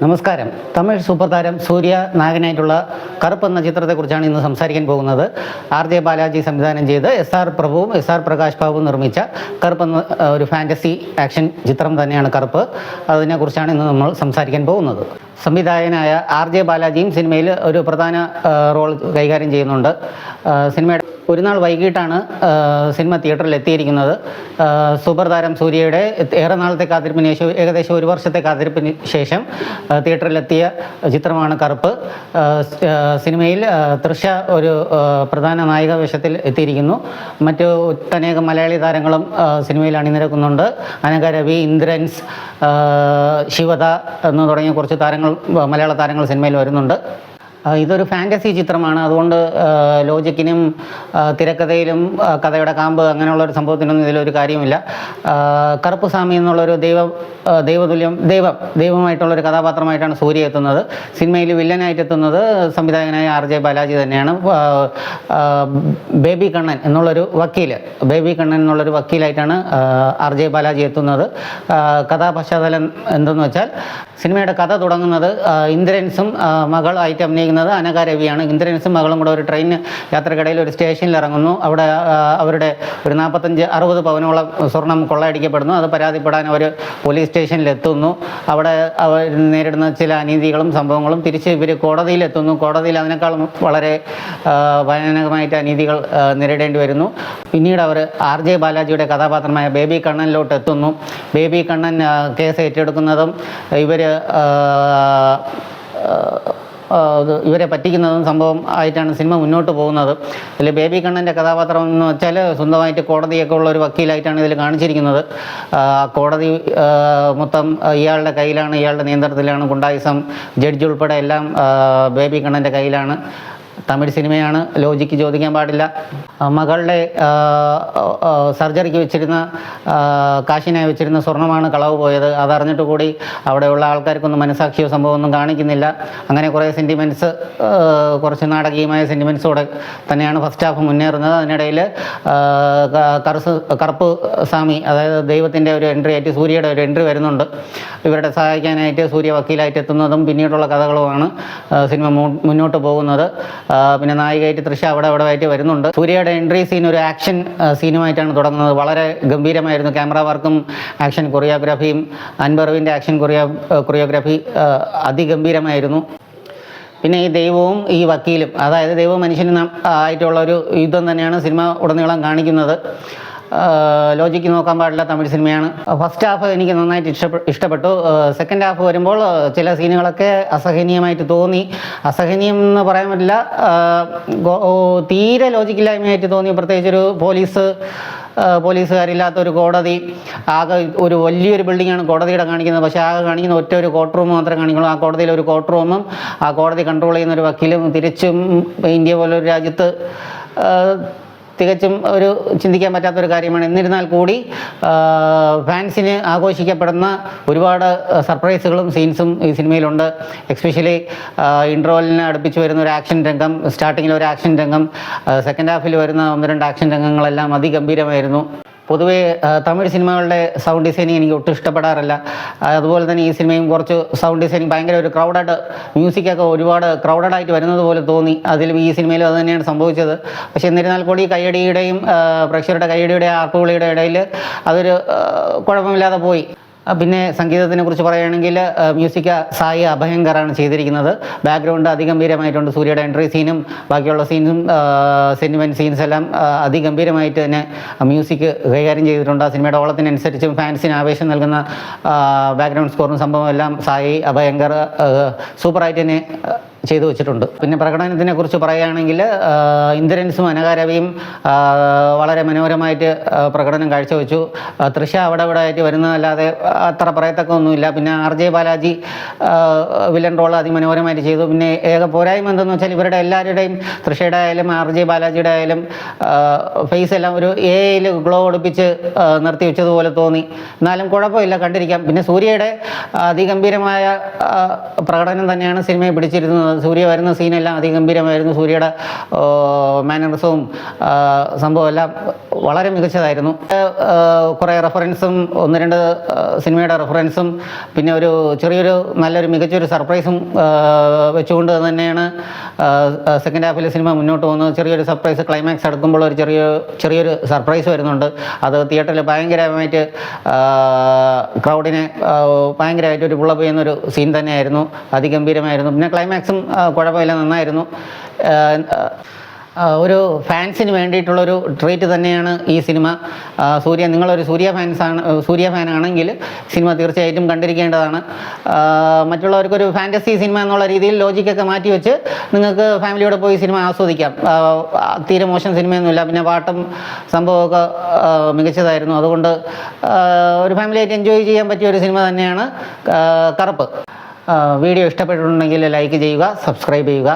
നമസ്കാരം. തമിഴ് സൂപ്പർ താരം സൂര്യ നായകനായിട്ടുള്ള കറുപ്പ് എന്ന ചിത്രത്തെക്കുറിച്ചാണ് ഇന്ന് സംസാരിക്കാൻ പോകുന്നത്. RJ ബാലാജി സംവിധാനം ചെയ്ത് SR പ്രഭുവും SR പ്രകാശ് ബാബുവും നിർമ്മിച്ച കറുപ്പ് എന്ന ഒരു ഫാൻറ്റസി ആക്ഷൻ ചിത്രം തന്നെയാണ് കറുപ്പ്. അതിനെക്കുറിച്ചാണ് ഇന്ന് നമ്മൾ സംസാരിക്കാൻ പോകുന്നത്. സംവിധായകനായ RJ ബാലാജിയും സിനിമയിൽ ഒരു പ്രധാന റോൾ കൈകാര്യം ചെയ്യുന്നുണ്ട്. സിനിമയുടെ ഒരു നാൾ വൈകിട്ടാണ് സിനിമ തിയേറ്ററിൽ എത്തിയിരിക്കുന്നത്. സൂപ്പർ താരം സൂര്യയുടെ ഏറെ നാളത്തെ കാത്തിരിപ്പിന് ശേഷം, ഏകദേശം ഒരു വർഷത്തെ കാത്തിരിപ്പിന് ശേഷം തിയേറ്ററിലെത്തിയ ചിത്രമാണ് കറുപ്പ്. സിനിമയിൽ തൃഷ ഒരു പ്രധാന നായിക വേഷത്തിൽ എത്തിയിരിക്കുന്നു. മറ്റു ഒട്ടനേകം മലയാളി താരങ്ങളും സിനിമയിൽ അണിനിരക്കുന്നുണ്ട്. അനഘ രവി, ഇന്ദ്രൻസ്, ശിവദ എന്ന് തുടങ്ങിയ കുറച്ച് താരങ്ങൾ, മലയാള താരങ്ങൾ സിനിമയിൽ വരുന്നുണ്ട്. ഇതൊരു ഫാൻറ്റസി ചിത്രമാണ്. അതുകൊണ്ട് ലോജിക്കിനും തിരക്കഥയിലും കഥയുടെ കാമ്പ് അങ്ങനെയുള്ളൊരു സംഭവത്തിനൊന്നും ഇതിലൊരു കാര്യമില്ല. കറുപ്പ് സ്വാമി എന്നുള്ളൊരു ദൈവമായിട്ടുള്ളൊരു കഥാപാത്രമായിട്ടാണ് സൂര്യ എത്തുന്നത്. സിനിമയിൽ വില്ലനായിട്ട് എത്തുന്നത് സംവിധായകനായ RJ ബാലാജി തന്നെയാണ്. ബേബി കണ്ണൻ എന്നുള്ളൊരു വക്കീലായിട്ടാണ് RJ ബാലാജി എത്തുന്നത്. കഥാപശ്ചാത്തലം എന്തെന്ന് വെച്ചാൽ, സിനിമയുടെ കഥ തുടങ്ങുന്നത് ഇന്ദ്രൻസും മകളായിട്ട് അഭിനയിക്കുന്നത് അനഘ രവിയാണ്. ഇന്ദ്രൻസും മകളും കൂടെ ഒരു ട്രെയിൻ യാത്രക്കിടയിൽ ഒരു സ്റ്റേഷനിൽ ഇറങ്ങുന്നു. അവിടെ അവരുടെ ഒരു 45-60 പവനോളം സ്വർണം കൊള്ളയടിക്കപ്പെടുന്നു. അത് പരാതിപ്പെടാൻ അവർ പോലീസ് സ്റ്റേഷനിൽ എത്തുന്നു. അവിടെ അവർ നേരിടുന്ന ചില അനീതികളും സംഭവങ്ങളും. തിരിച്ച് ഇവർ കോടതിയിലെത്തുന്നു. കോടതിയിൽ അതിനേക്കാളും വളരെ ഭയാനകമായിട്ട് അനീതികൾ നേരിടേണ്ടി വരുന്നു. പിന്നീട് അവർ RJ ബാലാജിയുടെ കഥാപാത്രമായ ബേബി കണ്ണനിലോട്ട് എത്തുന്നു. ബേബി കണ്ണൻ കേസ് ഏറ്റെടുക്കുന്നതും ഇവരെ പറ്റിക്കുന്നതും സംഭവം ആയിട്ടാണ് സിനിമ മുന്നോട്ട് പോകുന്നത്. ഇതിൽ ബേബി കണ്ണൻ്റെ കഥാപാത്രം എന്ന് വെച്ചാൽ സ്വന്തമായിട്ട് കോടതിയൊക്കെ ഉള്ള ഒരു വക്കീലായിട്ടാണ് ഇതിൽ കാണിച്ചിരിക്കുന്നത്. കോടതി മൊത്തം ഇയാളുടെ കയ്യിലാണ്, ഇയാളുടെ നിയന്ത്രണത്തിലാണ്. ഗുണ്ടായിസം, ജഡ്ജ് ഉൾപ്പെടെ എല്ലാം ബേബി കണ്ണൻ്റെ കയ്യിലാണ്. തമിഴ് സിനിമയാണ്, ലോജിക്ക് ചോദിക്കാൻ പാടില്ല. മകളുടെ സർജറിക്ക് വെച്ചിരുന്ന കാശിനായി വെച്ചിരുന്ന സ്വർണ്ണമാണ് കളവ് പോയത്. അതറിഞ്ഞിട്ട് കൂടി അവിടെയുള്ള ആൾക്കാർക്കൊന്നും മനസാക്ഷിയോ സംഭവമൊന്നും കാണിക്കുന്നില്ല. അങ്ങനെ കുറേ സെൻറ്റിമെൻറ്റ്സ്, കുറച്ച് നാടകീയമായ സെൻറ്റിമെൻറ്റ്സോടെ തന്നെയാണ് ഫസ്റ്റ് ഹാഫ് മുന്നേറുന്നത്. അതിനിടയിൽ കറുപ്പ് സ്വാമി, അതായത് ദൈവത്തിൻ്റെ ഒരു എൻട്രി ആയിട്ട് സൂര്യയുടെ ഒരു എൻട്രി വരുന്നുണ്ട്. ഇവരുടെ സഹായിക്കാനായിട്ട് സൂര്യ വക്കീലായിട്ട് എത്തുന്നതും പിന്നീടുള്ള കഥകളുമാണ് സിനിമ മുന്നോട്ട് പോകുന്നത്. പിന്നെ നായികയായിട്ട് തൃഷ അവിടെ ആയിട്ട് വരുന്നുണ്ട്. സൂര്യയുടെ എൻട്രി സീൻ ഒരു ആക്ഷൻ സീനുമായിട്ടാണ് തുടങ്ങുന്നത്. വളരെ ഗംഭീരമായിരുന്നു. ക്യാമറ വർക്കും ആക്ഷൻ കൊറിയോഗ്രാഫിയും, അൻപർവിൻ്റെ ആക്ഷൻ കൊറിയോഗ്രാഫി അതിഗംഭീരമായിരുന്നു. പിന്നെ ഈ ദൈവവും ഈ വക്കീലും, അതായത് ദൈവവും മനുഷ്യനും ആയിട്ടുള്ള ഒരു യുദ്ധം തന്നെയാണ് സിനിമ ഉടനീളം കാണിക്കുന്നത്. ലോജിക്ക് നോക്കാൻ പാടില്ല, തമിഴ് സിനിമയാണ്. ഫസ്റ്റ് ഹാഫ് എനിക്ക് നന്നായിട്ട് ഇഷ്ടപ്പെട്ടു. സെക്കൻഡ് ഹാഫ് വരുമ്പോൾ ചില സീനുകളൊക്കെ അസഹനീയമായിട്ട് തോന്നി. അസഹനീയം എന്ന് പറയാൻ പറ്റില്ല, തീരെ ലോജിക്കില്ലായ്മയായിട്ട് തോന്നി. പ്രത്യേകിച്ചൊരു പോലീസുകാരില്ലാത്തൊരു കോടതി, ആകെ ഒരു വലിയൊരു ബിൽഡിങ്ങാണ് കോടതിയുടെ കാണിക്കുന്നത്. പക്ഷേ ആകെ കാണിക്കുന്ന ഒറ്റ ഒരു കോർട്ട് റൂം മാത്രമേ കാണിക്കുള്ളൂ. ആ കോടതിയിൽ ഒരു കോർട്ട് റൂമും ആ കോടതി കൺട്രോൾ ചെയ്യുന്ന ഒരു വക്കീലും. തിരിച്ചും ഇന്ത്യ പോലൊരു രാജ്യത്ത് തികച്ചും ഒരു ചിന്തിക്കാൻ പറ്റാത്തൊരു കാര്യമാണ്. എന്നിരുന്നാൽ കൂടി ഫാൻസിന് ആഘോഷിക്കപ്പെടുന്ന ഒരുപാട് സർപ്രൈസുകളും സീൻസും ഈ സിനിമയിലുണ്ട്. എക്സ്പെഷ്യലി ഇൻട്രോലിനെ അടുപ്പിച്ച് വരുന്ന ഒരു ആക്ഷൻ രംഗം, സ്റ്റാർട്ടിങ്ങിൽ ഒരു ആക്ഷൻ രംഗം, സെക്കൻഡ് ഹാഫിൽ വരുന്ന 1-2 ആക്ഷൻ രംഗങ്ങളെല്ലാം അതിഗംഭീരമായിരുന്നു. പൊതുവേ തമിഴ് സിനിമകളുടെ സൗണ്ട് ഡിസൈനിങ് എനിക്ക് ഒട്ടും ഇഷ്ടപ്പെടാറില്ല. അതുപോലെ തന്നെ ഈ സിനിമയും കുറച്ച് സൗണ്ട് ഡിസൈനിങ് ഭയങ്കര ഒരു മ്യൂസിക്കൊക്കെ ഒരുപാട് ക്രൗഡഡായിട്ട് വരുന്നത് പോലെ തോന്നി. അതിലും ഈ സിനിമയിലും അത് തന്നെയാണ് സംഭവിച്ചത്. പക്ഷേ എന്നിരുന്നാൽ കൂടി കയ്യടിയുടെയും പ്രേക്ഷകരുടെ കയ്യടിയുടെ ആർപ്പുവിളിയുടെ ഇടയിൽ അതൊരു കുഴപ്പമില്ലാതെ പോയി. പിന്നെ സംഗീതത്തിനെ കുറിച്ച് പറയുകയാണെങ്കിൽ മ്യൂസിക് സായി അഭയങ്കറാണ് ചെയ്തിരിക്കുന്നത്. ബാക്ക്ഗ്രൗണ്ട് അതിഗംഭീരമായിട്ടുണ്ട്. സൂര്യയുടെ എൻട്രി സീനും ബാക്കിയുള്ള സീൻസും സെൻറ്റിമെൻറ്റ് സീൻസ് എല്ലാം അതിഗംഭീരമായിട്ട് തന്നെ മ്യൂസിക് കൈകാര്യം ചെയ്തിട്ടുണ്ട്. ആ സിനിമയുടെ ഓളത്തിനനുസരിച്ചും ഫാൻസിന് ആവേശം നൽകുന്ന ബാക്ക്ഗ്രൗണ്ട് സ്കോറും സംഭവം എല്ലാം സായി അഭയങ്കർ സൂപ്പറായിട്ട് തന്നെ ചെയ്തു വെച്ചിട്ടുണ്ട്. പിന്നെ പ്രകടനത്തിനെ കുറിച്ച് പറയുകയാണെങ്കിൽ ഇന്ദ്രൻസും അനഘ രവിയും വളരെ മനോഹരമായിട്ട് പ്രകടനം കാഴ്ചവെച്ചു. തൃഷ അവിടെ ആയിട്ട് വരുന്നതല്ലാതെ അത്ര പറയത്തക്ക ഒന്നുമില്ല. പിന്നെ RJ ബാലാജി വില്ലൻ റോൾ അതിമനോഹരമായിട്ട് ചെയ്തു. പിന്നെ ഏക പോരായ്മ എന്തെന്ന് വെച്ചാൽ ഇവരുടെ എല്ലാവരുടെയും, തൃഷയുടെ ആയാലും RJ ബാലാജിയുടെ ആയാലും ഫേസ് എല്ലാം ഒരു AI ഗ്ലോ ഒടിപ്പിച്ച് നിർത്തി വെച്ചതുപോലെ തോന്നി. എന്നാലും കുഴപ്പമില്ല, കണ്ടിരിക്കാം. പിന്നെ സൂര്യയുടെ അതിഗംഭീരമായ പ്രകടനം തന്നെയാണ് സിനിമയെ പിടിച്ചിരുന്നത്. സൂര്യ വരുന്ന സീനെല്ലാം അതിഗംഭീരമായിരുന്നു. സൂര്യയുടെ മാനറിസവും സംഭവം എല്ലാം വളരെ മികച്ചതായിരുന്നു. കുറേ റെഫറൻസും 1-2 സിനിമയുടെ റെഫറൻസും പിന്നെ ഒരു ചെറിയൊരു നല്ലൊരു മികച്ചൊരു സർപ്രൈസും വെച്ചുകൊണ്ട് തന്നെയാണ് സെക്കൻഡ് ഹാഫിൽ സിനിമ മുന്നോട്ട് പോകുന്നത്. ചെറിയൊരു സർപ്രൈസ് ക്ലൈമാക്സ് അടുക്കുമ്പോൾ ഒരു ചെറിയൊരു സർപ്രൈസ് വരുന്നുണ്ട്. അത് തിയേറ്ററിൽ ഭയങ്കരമായിട്ട് ക്രൗഡിനെ ഭയങ്കരമായിട്ട് ഒരു പുള്ളപ്പ് ചെയ്യുന്നൊരു സീൻ തന്നെയായിരുന്നു. അതിഗംഭീരമായിരുന്നു. പിന്നെ ക്ലൈമാക്സും കുഴപ്പമില്ല, നന്നായിരുന്നു. ഒരു ഫാൻസിന് വേണ്ടിയിട്ടുള്ളൊരു ട്രീറ്റ് തന്നെയാണ് ഈ സിനിമ. നിങ്ങളൊരു സൂര്യ ഫാനാണെങ്കിൽ സിനിമ തീർച്ചയായിട്ടും കണ്ടിരിക്കേണ്ടതാണ്. മറ്റുള്ളവർക്കൊരു ഫാൻറ്റസി സിനിമ എന്നുള്ള രീതിയിൽ ലോജിക്കൊക്കെ മാറ്റി വെച്ച് നിങ്ങൾക്ക് ഫാമിലിയോടെ പോയി സിനിമ ആസ്വദിക്കാം. തീരെ മോശം സിനിമയൊന്നുമില്ല. പിന്നെ പാട്ടും സംഭവമൊക്കെ മികച്ചതായിരുന്നു. അതുകൊണ്ട് ഒരു ഫാമിലിയായിട്ട് എൻജോയ് ചെയ്യാൻ പറ്റിയ ഒരു സിനിമ തന്നെയാണ് കറുപ്പ്. വീഡിയോ ഇഷ്ടപ്പെട്ടിട്ടുണ്ടെങ്കിൽ ലൈക്ക് ചെയ്യുക, സബ്സ്ക്രൈബ് ചെയ്യുക.